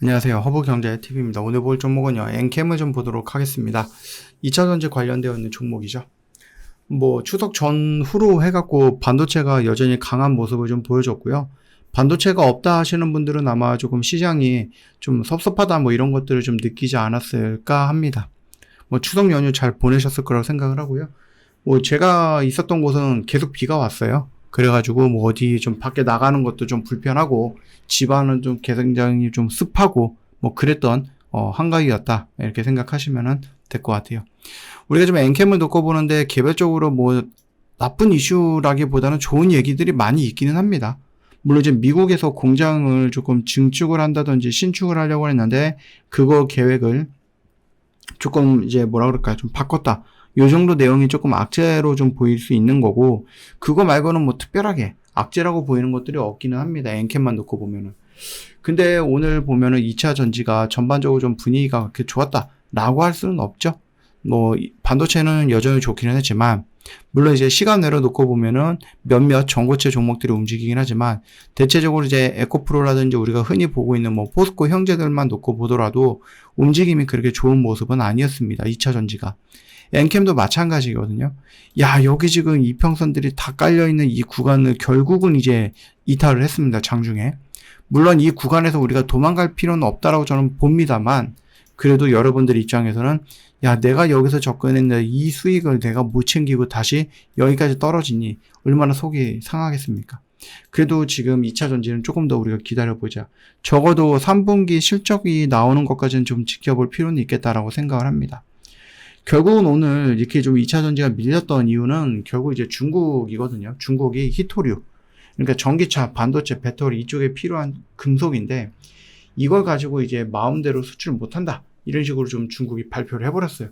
안녕하세요. 허브경제TV입니다. 오늘 볼 종목은요, 엔캠을 좀 보도록 하겠습니다. 2차전지 관련되어 있는 종목이죠. 추석 전후로 해갖고 반도체가 여전히 강한 모습을 좀 보여줬고요. 반도체가 없다 하시는 분들은 아마 조금 시장이 좀 섭섭하다 이런 것들을 좀 느끼지 않았을까 합니다. 추석 연휴 잘 보내셨을 거라고 생각을 하고요. 제가 있었던 곳은 계속 비가 왔어요. 그래가지고 어디 좀 밖에 나가는 것도 좀 불편하고 집안은 좀 굉장히 좀 습하고 그랬던 한가위였다 이렇게 생각하시면 될 것 같아요. 우리가 좀 엔캠을 놓고 보는데 개별적으로 나쁜 이슈라기보다는 좋은 얘기들이 많이 있기는 합니다. 물론 이제 미국에서 공장을 조금 증축을 한다든지 신축을 하려고 했는데 그거 계획을 조금 이제 좀 바꿨다. 요 정도 내용이 조금 악재로 좀 보일 수 있는 거고, 그거 말고는 특별하게 악재라고 보이는 것들이 없기는 합니다. 엔캠만 놓고 보면은. 근데 오늘 보면은 2차 전지가 전반적으로 좀 분위기가 그렇게 좋았다라고 할 수는 없죠. 반도체는 여전히 좋기는 했지만, 물론 이제 시간 내로 놓고 보면은 몇몇 전고체 종목들이 움직이긴 하지만, 대체적으로 이제 에코프로라든지 우리가 흔히 보고 있는 포스코 형제들만 놓고 보더라도 움직임이 그렇게 좋은 모습은 아니었습니다. 2차 전지가. 엔캠도 마찬가지거든요. 여기 지금 이평선들이 다 깔려있는 이 구간을 결국은 이제 이탈을 했습니다. 장중에. 물론 이 구간에서 우리가 도망갈 필요는 없다라고 저는 봅니다만, 그래도 여러분들 입장에서는 내가 여기서 접근했는데 이 수익을 내가 못 챙기고 다시 여기까지 떨어지니 얼마나 속이 상하겠습니까? 그래도 지금 2차 전지는 조금 더 우리가 기다려보자. 적어도 3분기 실적이 나오는 것까지는 좀 지켜볼 필요는 있겠다라고 생각을 합니다. 결국은 오늘 이렇게 좀 2차 전지가 밀렸던 이유는 결국 이제 중국이거든요. 중국이 히토류. 그러니까 전기차, 반도체, 배터리 이쪽에 필요한 금속인데 이걸 가지고 이제 마음대로 수출 못한다. 이런 식으로 좀 중국이 발표를 해버렸어요.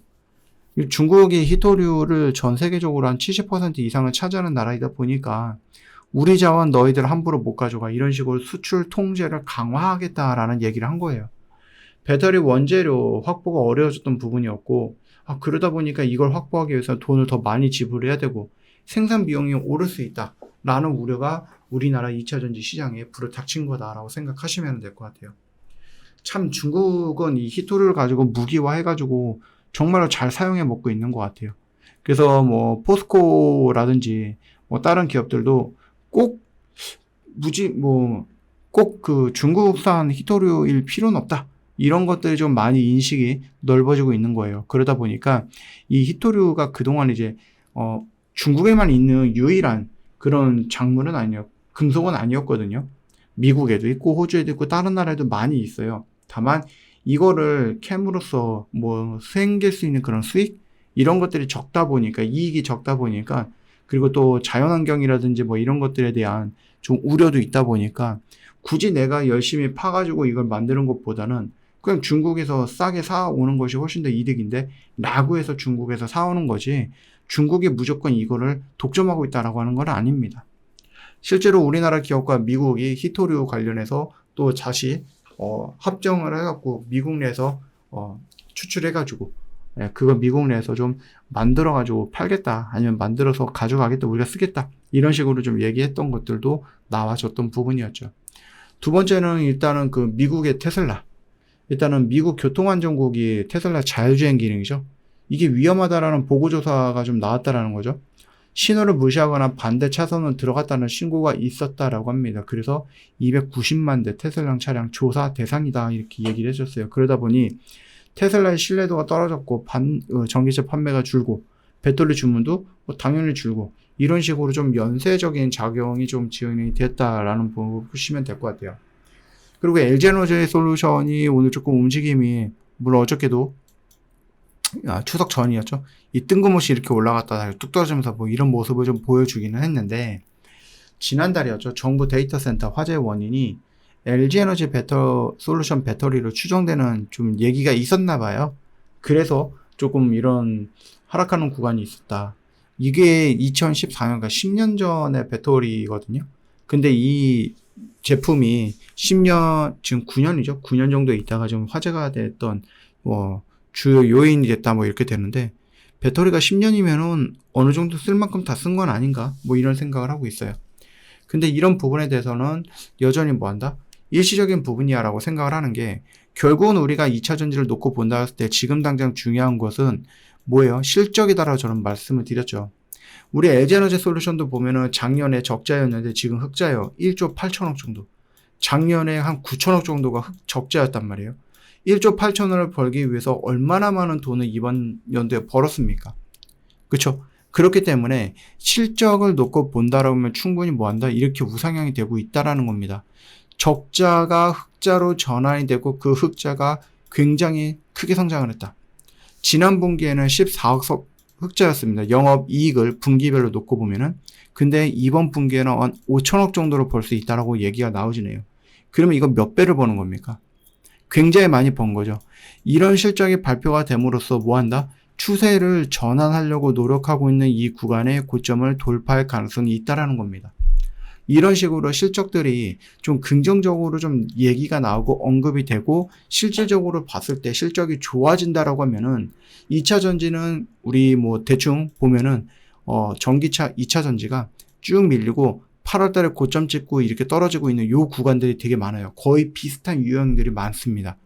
중국이 히토류를 전 세계적으로 한 70% 이상을 차지하는 나라이다 보니까 우리 자원 너희들 함부로 못 가져가. 이런 식으로 수출 통제를 강화하겠다라는 얘기를 한 거예요. 배터리 원재료 확보가 어려워졌던 부분이었고 그러다 보니까 이걸 확보하기 위해서 돈을 더 많이 지불해야 되고 생산 비용이 오를 수 있다라는 우려가 우리나라 2차 전지 시장에 불을 닥친 거다라고 생각하시면 될 것 같아요. 참 중국은 이 히토류를 가지고 무기화해가지고 정말로 잘 사용해 먹고 있는 것 같아요. 그래서 포스코라든지 다른 기업들도 꼭 그 중국산 히토류일 필요는 없다. 이런 것들이 좀 많이 인식이 넓어지고 있는 거예요. 그러다 보니까 이 히토류가 그동안 이제 중국에만 있는 유일한 그런 작물은 금속은 아니었거든요. 미국에도 있고 호주에도 있고 다른 나라에도 많이 있어요. 다만 이거를 캠으로써 생길 수 있는 그런 수익 이런 것들이 적다 보니까 이익이 적다 보니까 그리고 또 자연환경이라든지 이런 것들에 대한 좀 우려도 있다 보니까 굳이 내가 열심히 파가지고 이걸 만드는 것보다는 그냥 중국에서 싸게 사오는 것이 훨씬 더 이득인데 라고 해서 중국에서 사오는 거지 중국이 무조건 이거를 독점하고 있다라고 하는 건 아닙니다. 실제로 우리나라 기업과 미국이 히토류 관련해서 또 다시 합정을 해갖고 미국 내에서 추출해가지고 그거 미국 내에서 좀 만들어가지고 팔겠다 아니면 만들어서 가져가겠다 우리가 쓰겠다 이런 식으로 좀 얘기했던 것들도 나와줬던 부분이었죠. 두 번째는 일단은 그 미국의 테슬라. 일단은 미국 교통안전국이 테슬라 자율주행 기능이죠. 이게 위험하다라는 보고조사가 좀 나왔다라는 거죠. 신호를 무시하거나 반대 차선으로 들어갔다는 신고가 있었다라고 합니다. 그래서 290만 대 테슬라 차량 조사 대상이다 이렇게 얘기를 해줬어요. 그러다 보니 테슬라의 신뢰도가 떨어졌고 전기차 판매가 줄고 배터리 주문도 당연히 줄고 이런 식으로 좀 연쇄적인 작용이 좀 지연이 됐다라는 부분을 보시면 될 것 같아요. 그리고 LG에너지 솔루션이 오늘 조금 움직임이 물론 어저께도 추석 전이었죠. 이 뜬금없이 이렇게 올라갔다 뚝 떨어지면서 이런 모습을 좀 보여주기는 했는데 지난달이었죠. 정부 데이터 센터 화재의 원인이 LG에너지 솔루션 배터리로 추정되는 좀 얘기가 있었나 봐요. 그래서 조금 이런 하락하는 구간이 있었다. 이게 2014년과 10년 전의 배터리거든요. 근데 이 제품이 10년, 지금 9년이죠. 9년 정도 있다가 좀 화제가 됐던, 주요 요인이 됐다, 이렇게 되는데, 배터리가 10년이면은 어느 정도 쓸 만큼 다 쓴 건 아닌가? 이런 생각을 하고 있어요. 근데 이런 부분에 대해서는 여전히 한다? 일시적인 부분이야 라고 생각을 하는 게, 결국은 우리가 2차 전지를 놓고 본다 했을 때 지금 당장 중요한 것은 뭐예요? 실적이다라고 저는 말씀을 드렸죠. 우리 LG에너지솔루션도 보면은 작년에 적자였는데 지금 흑자예요. 1조 8천억 정도. 작년에 한 9천억 정도가 적자였단 말이에요. 1조 8천억을 벌기 위해서 얼마나 많은 돈을 이번 연도에 벌었습니까? 그렇죠? 그렇기 때문에 실적을 놓고 본다라고 하면 충분히 뭐한다? 이렇게 우상향이 되고 있다라는 겁니다. 적자가 흑자로 전환이 되고 그 흑자가 굉장히 크게 성장을 했다. 지난 분기에는 14억 흑자였습니다. 영업이익을 분기별로 놓고 보면은. 근데 이번 분기에는 한 5천억 정도로 벌 수 있다라고 얘기가 나오지네요. 그러면 이거 몇 배를 버는 겁니까? 굉장히 많이 번 거죠. 이런 실적이 발표가 됨으로써 뭐한다? 추세를 전환하려고 노력하고 있는 이 구간의 고점을 돌파할 가능성이 있다라는 겁니다. 이런 식으로 실적들이 좀 긍정적으로 좀 얘기가 나오고 언급이 되고 실질적으로 봤을 때 실적이 좋아진다라고 하면은 2차 전지는 우리 뭐 대충 보면은 전기차 2차 전지가 쭉 밀리고 8월 달에 고점 찍고 이렇게 떨어지고 있는 요 구간들이 되게 많아요. 거의 비슷한 유형들이 많습니다.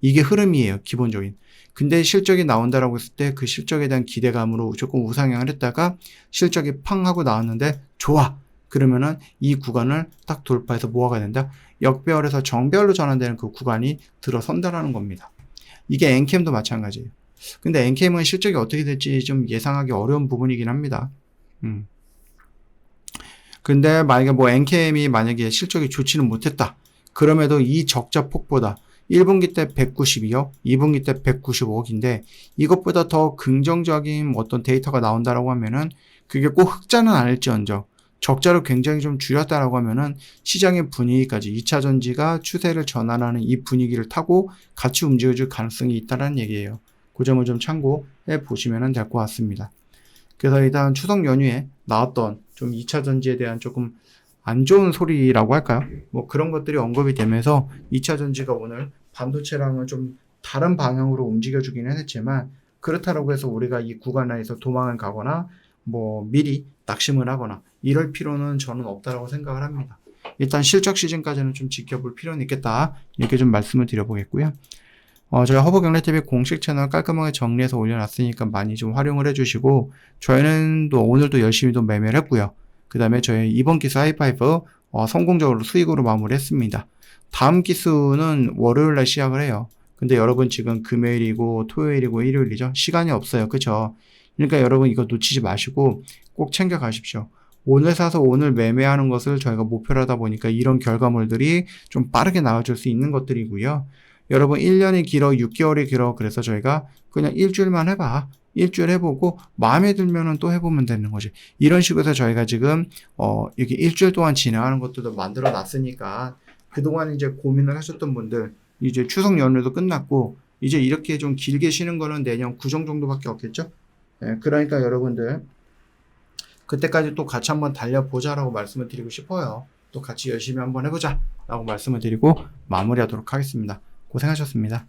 이게 흐름이에요, 기본적인. 근데 실적이 나온다라고 했을 때 그 실적에 대한 기대감으로 조금 우상향을 했다가 실적이 팡 하고 나왔는데 좋아. 그러면은 이 구간을 딱 돌파해서 뭐가 된다? 역배열에서 정배열로 전환되는 그 구간이 들어선다라는 겁니다. 이게 엔캠도 마찬가지예요. 근데 엔캠은 실적이 어떻게 될지 좀 예상하기 어려운 부분이긴 합니다. 근데 만약에 뭐 엔캠이 만약에 실적이 좋지는 못했다. 그럼에도 이 적자 폭보다 1분기 때 192억, 2분기 때 195억인데 이것보다 더 긍정적인 어떤 데이터가 나온다라고 하면은 그게 꼭 흑자는 아닐지언정 적자를 굉장히 좀 줄였다라고 하면은 시장의 분위기까지 2차 전지가 추세를 전환하는 이 분위기를 타고 같이 움직여줄 가능성이 있다는 얘기예요. 그 점을 좀 참고해 보시면 될 것 같습니다. 그래서 일단 추석 연휴에 나왔던 좀 2차 전지에 대한 조금 안 좋은 소리라고 할까요? 뭐 그런 것들이 언급이 되면서 2차 전지가 오늘 반도체랑은 좀 다른 방향으로 움직여주기는 했지만 그렇다고 해서 우리가 이 구간 내에서 도망을 가거나 뭐 미리 낙심을 하거나 이럴 필요는 저는 없다라고 생각을 합니다. 일단 실적 시즌까지는 좀 지켜볼 필요는 있겠다. 이렇게 좀 말씀을 드려보겠고요. 저희 허브경제TV 공식 채널 깔끔하게 정리해서 올려놨으니까 많이 좀 활용을 해주시고 저희는 또 오늘도 열심히 또 매매를 했고요. 그 다음에 저희 이번 기수 하이파이브 성공적으로 수익으로 마무리했습니다. 다음 기수는 월요일날 시작을 해요. 근데 여러분 지금 금요일이고 토요일이고 일요일이죠. 시간이 없어요. 그쵸? 그러니까 여러분 이거 놓치지 마시고 꼭 챙겨 가십시오. 오늘 사서 오늘 매매하는 것을 저희가 목표로 하다 보니까 이런 결과물들이 좀 빠르게 나와줄 수 있는 것들이고요. 여러분 1년이 길어 6개월이 길어 그래서 저희가 그냥 일주일만 해봐. 일주일 해보고 마음에 들면은 또 해보면 되는 거지. 이런 식으로 해서 저희가 지금 이렇게 일주일 동안 진행하는 것들도 만들어 놨으니까 그동안 이제 고민을 하셨던 분들 이제 추석 연휴도 끝났고 이제 이렇게 좀 길게 쉬는 거는 내년 구정 정도밖에 없겠죠. 네, 그러니까 여러분들 그때까지 또 같이 한번 달려보자라고 말씀을 드리고 싶어요. 또 같이 열심히 한번 해보자 라고 말씀을 드리고 마무리하도록 하겠습니다. 고생하셨습니다.